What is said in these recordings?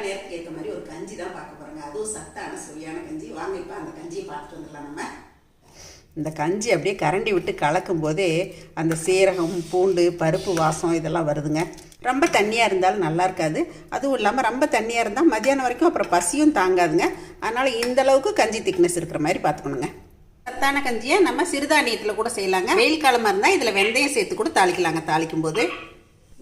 நேரத்துக்கு ஏற்ற மாதிரி ஒரு கஞ்சி தான் பார்க்க போகிறோங்க. அதுவும் சத்தான சுவையான கஞ்சி. வாங்க இப்போ அந்த கஞ்சியை பார்த்துட்டு வந்துடலாம். நம்ம இந்த கஞ்சி அப்படியே கரண்டி விட்டு கலக்கும் போதே அந்த சீரகம், பூண்டு, பருப்பு வாசம் இதெல்லாம் வருதுங்க. ரொம்ப தண்ணியாக இருந்தாலும் நல்லா இருக்காது. அதுவும் இல்லாமல் ரொம்ப தண்ணியாக இருந்தால் மத்தியானம் வரைக்கும் அப்புறம் பசியும் தாங்காதுங்க. அதனால் இந்தளவுக்கு கஞ்சி திக்னஸ் இருக்கிற மாதிரி பார்த்துக்கணுங்க. சத்தான கஞ்சியை நம்ம சிறுதானியத்தில் கூட செய்யலாங்க. வெயில் காலமாக இருந்தால் இதில் வெந்தயம் சேர்த்து கூட தாளிக்கலாங்க. தாளிக்கும் போது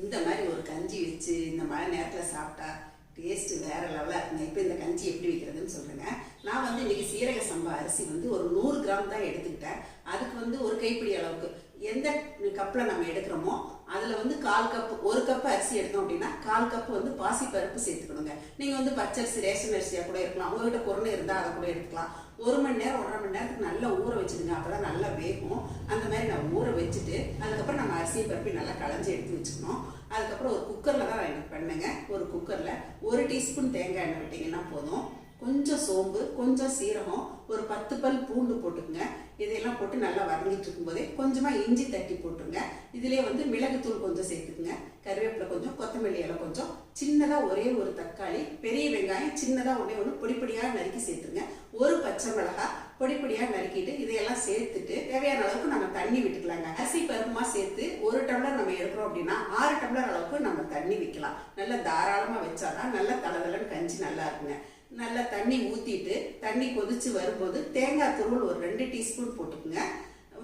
இந்த மாதிரி ஒரு கஞ்சி வச்சு இந்த மழை நேரத்தில் சாப்பிட்டா டேஸ்ட்டு வேறு லெவலாக இருக்குங்க. இப்போ இந்த கஞ்சி எப்படி வைக்கிறதுன்னு சொல்கிறேங்க. நான் வந்து இன்றைக்கி சீரக சம்பா அரிசி வந்து ஒரு 100 கிராம் தான் எடுத்துக்கிட்டேன். அதுக்கு வந்து ஒரு கைப்பிடி அளவுக்கு எந்த கப்பில் நம்ம எடுக்கிறோமோ அதில் வந்து 1/4 கப்பு, 1 கப்பு அரிசி எடுத்தோம் அப்படின்னா 1/4 கப்பு வந்து பாசி பருப்பு சேர்த்துக்கணுங்க. நீங்கள் வந்து பச்சரிசி, ரேஷன் அரிசியாக கூட இருக்கலாம். உங்கள்கிட்ட குறனை இருந்தால் அதை கூட எடுத்துக்கலாம். 1 மணி நேரம் 1.5 மணி நேரத்துக்கு நல்லா ஊற வச்சுடுங்க. அப்போ தான் நல்லா வேகும். அந்த மாதிரி நான் ஊற வச்சுட்டு அதுக்கப்புறம் நம்ம அரிசியை பருப்பி நல்லா களைஞ்சி எடுத்து வச்சுக்கணும். அதுக்கப்புறம் ஒரு குக்கரில் தான் நான் எனக்கு பண்ணேங்க. ஒரு குக்கரில் 1 டீஸ்பூன் தேங்காய் எண்ணெய் விட்டிங்கன்னா போதும். கொஞ்சம் சோம்பு, கொஞ்சம் சீரகம், ஒரு 10 பல் பூண்டு போட்டுக்குங்க. இதையெல்லாம் போட்டு நல்லா வதங்கிட்டு இருக்கும்போதே கொஞ்சமாக இஞ்சி தட்டி போட்டுருங்க. இதிலே வந்து மிளகுத்தூள் கொஞ்சம் சேர்த்துக்குங்க. கருவேப்பிலை கொஞ்சம், கொத்தமல்லி இலை கொஞ்சம், சின்னதாக ஒரே ஒரு தக்காளி, பெரிய வெங்காயம் சின்னதாக ஒன்று பொடிப்பொடியாக நறுக்கி சேர்த்துருங்க. ஒரு பச்சை மிளகாய் பொடிப்பொடியாக நறுக்கிட்டு இதையெல்லாம் சேர்த்துட்டு தேவையான அளவுக்கு நம்ம தண்ணி விட்டுக்கலாங்க. அரிசி பருப்புமா சேர்த்து 1 டம்ளர் நம்ம எடுக்கிறோம் அப்படின்னா 6 டம்ளர் அளவுக்கு நம்ம தண்ணி வைக்கலாம். நல்லா தாராளமாக வச்சாதான் நல்லா தளதளன்னு கஞ்சி நல்லா இருக்குங்க. நல்லா தண்ணி ஊற்றிட்டு தண்ணி கொதிச்சு வரும்போது தேங்காய் துருவல் ஒரு 2 டீஸ்பூன் போட்டுக்குங்க.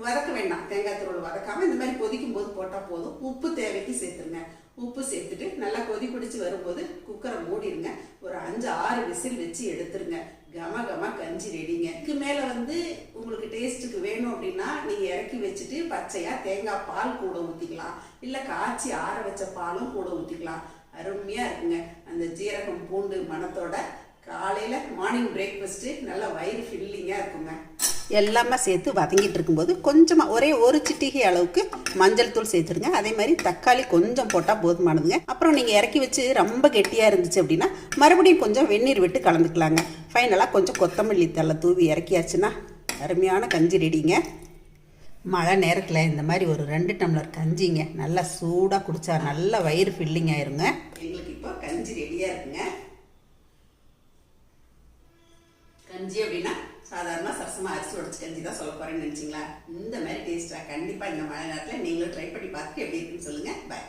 வதக்க வேண்டாம், தேங்காய் துருவல் வதக்காமல் இந்த மாதிரி கொதிக்கும் போது போட்டால் போதும். உப்பு தேவைக்கு சேர்த்துருங்க. உப்பு சேர்த்துட்டு நல்லா கொதி பிடிச்சி வரும்போது குக்கரை மூடிடுங்க. ஒரு 5-6 விசில் வச்சு எடுத்துருங்க. கம கம கஞ்சி ரெடிங்க. இதுக்கு மேலே வந்து உங்களுக்கு டேஸ்ட்டுக்கு வேணும் அப்படின்னா நீங்கள் இறக்கி வச்சுட்டு பச்சையாக தேங்காய் பால் கூட ஊற்றிக்கலாம். இல்லை காய்ச்சி ஆற வச்ச பாலும் கூட ஊற்றிக்கலாம். அருமையாக இருக்குங்க. அந்த ஜீரகம் பூண்டு மணத்தோட காலையில் மார்னிங் பிரேக்ஃபாஸ்ட்டு நல்லா வயிறு ஃபில்லிங்காக இருக்குங்க. எல்லாமே சேர்த்து வதங்கிட்டு இருக்கும்போது கொஞ்சமாக ஒரே ஒரு சிட்டிகை அளவுக்கு மஞ்சள் தூள் சேர்த்துருங்க. அதே மாதிரி தக்காளி கொஞ்சம் போட்டால் போதுமானதுங்க. அப்புறம் நீங்கள் இறக்கி வச்சு ரொம்ப கெட்டியாக இருந்துச்சு அப்படின்னா மறுபடியும் கொஞ்சம் வெந்நீர் விட்டு கலந்துக்கலாங்க. ஃபைனலாக கொஞ்சம் கொத்தமல்லி தழை தூவி இறக்கியாச்சுன்னா அருமையான கஞ்சி ரெடிங்க. மழை நேரத்தில் இந்த மாதிரி ஒரு 2 டம்ளர் கஞ்சிங்க நல்லா சூடாக குடித்தா நல்லா வயிறு ஃபில்லிங் ஆயிருங்க. எங்களுக்கு இப்போ கஞ்சி ரெடியாக இருக்குங்க. கஞ்சி அப்படின்னா சாதாரணமாக சரசமாக அரிசி உடச்சி கஞ்சி தான் சொல்ல போகிறேன்னு நினச்சிங்களா? இந்த மாதிரி டேஸ்ட்டாக கண்டிப்பாக இந்த மழை நேரத்தில் நீங்களும் ட்ரை பண்ணி பார்த்துட்டு எப்படி இருக்குன்னு சொல்லுங்கள். பாய்.